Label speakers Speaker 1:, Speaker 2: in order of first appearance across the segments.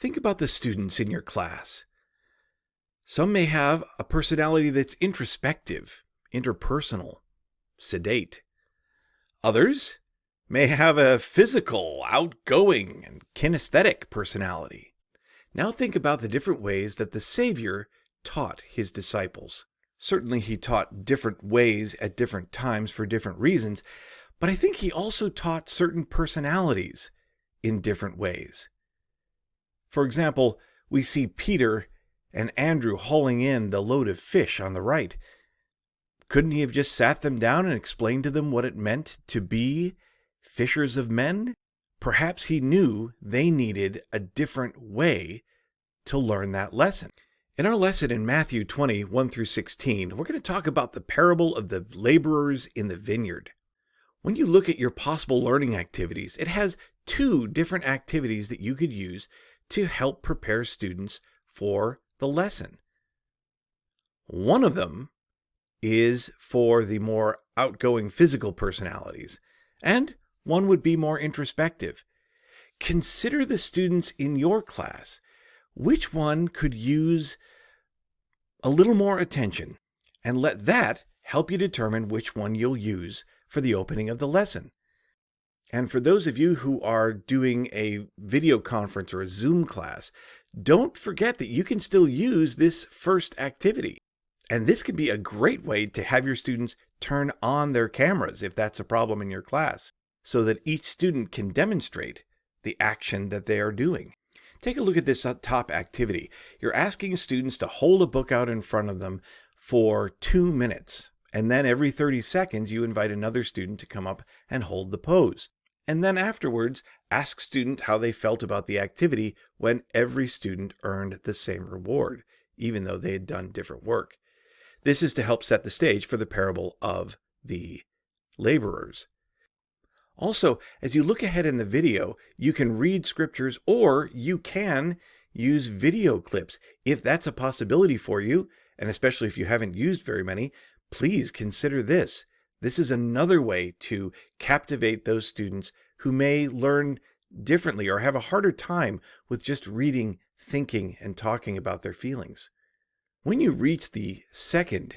Speaker 1: Think about the students in your class. Some may have a personality that's introspective, interpersonal, sedate. Others may have a physical, outgoing, and kinesthetic personality. Now think about the different ways that the Savior taught his disciples. Certainly he taught different ways at different times for different reasons, but I think he also taught certain personalities in different ways. For example, we see Peter and Andrew hauling in the load of fish on the right. Couldn't he have just sat them down and explained to them what it meant to be fishers of men? Perhaps he knew they needed a different way to learn that lesson. In our lesson in Matthew 20, 1 through 16, we're going to talk about the parable of the laborers in the vineyard. When you look at your possible learning activities, it has two different activities that you could use to help prepare students for the lesson. One of them is for the more outgoing physical personalities, and one would be more introspective. Consider the students in your class. Which one could use a little more attention, and let that help you determine which one you'll use for the opening of the lesson. And for those of you who are doing a video conference or a Zoom class, don't forget that you can still use this first activity. And this could be a great way to have your students turn on their cameras if that's a problem in your class, so that each student can demonstrate the action that they are doing. Take a look at this top activity. You're asking students to hold a book out in front of them for 2 minutes. And then every 30 seconds, you invite another student to come up and hold the pose. And then afterwards, ask student how they felt about the activity when every student earned the same reward, even though they had done different work. This is to help set the stage for the parable of the laborers. Also, as you look ahead in the video, you can read scriptures or you can use video clips. If that's a possibility for you, and especially if you haven't used very many, please consider this. This is another way to captivate those students who may learn differently or have a harder time with just reading, thinking, and talking about their feelings. When you reach the second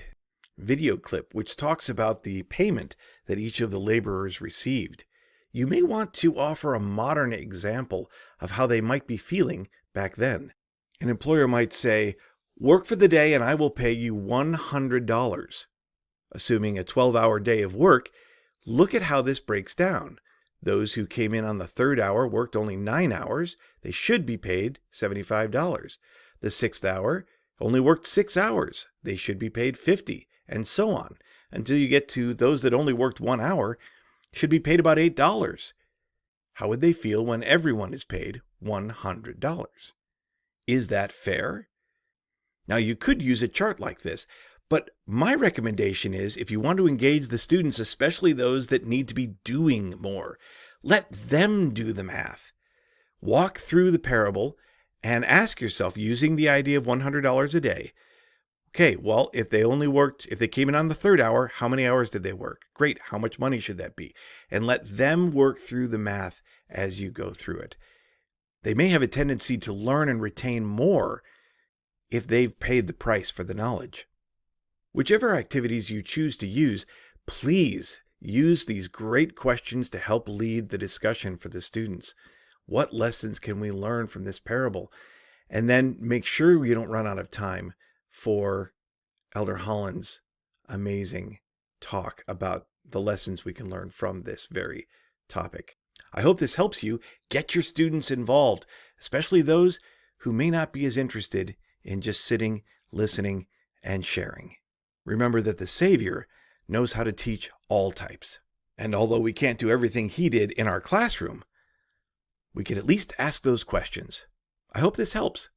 Speaker 1: video clip, which talks about the payment that each of the laborers received, you may want to offer a modern example of how they might be feeling back then. An employer might say, "Work for the day and I will pay you $100. Assuming a 12-hour day of work, look at how this breaks down. Those who came in on the third hour worked only 9 hours. They should be paid $75. The sixth hour only worked 6 hours. They should be paid $50, and so on, until you get to those that only worked 1 hour, should be paid about $8. How would they feel when everyone is paid $100? Is that fair? Now, you could use a chart like this, but my recommendation is if you want to engage the students, especially those that need to be doing more, let them do the math. Walk through the parable and ask yourself, using the idea of $100 a day, okay, well, if they came in on the third hour, how many hours did they work? Great, how much money should that be? And let them work through the math as you go through it. They may have a tendency to learn and retain more if they've paid the price for the knowledge. Whichever activities you choose to use, please use these great questions to help lead the discussion for the students. What lessons can we learn from this parable? And then make sure we don't run out of time for Elder Holland's amazing talk about the lessons we can learn from this very topic. I hope this helps you get your students involved, especially those who may not be as interested in just sitting, listening, and sharing. Remember that the Savior knows how to teach all types. And although we can't do everything he did in our classroom, we can at least ask those questions. I hope this helps.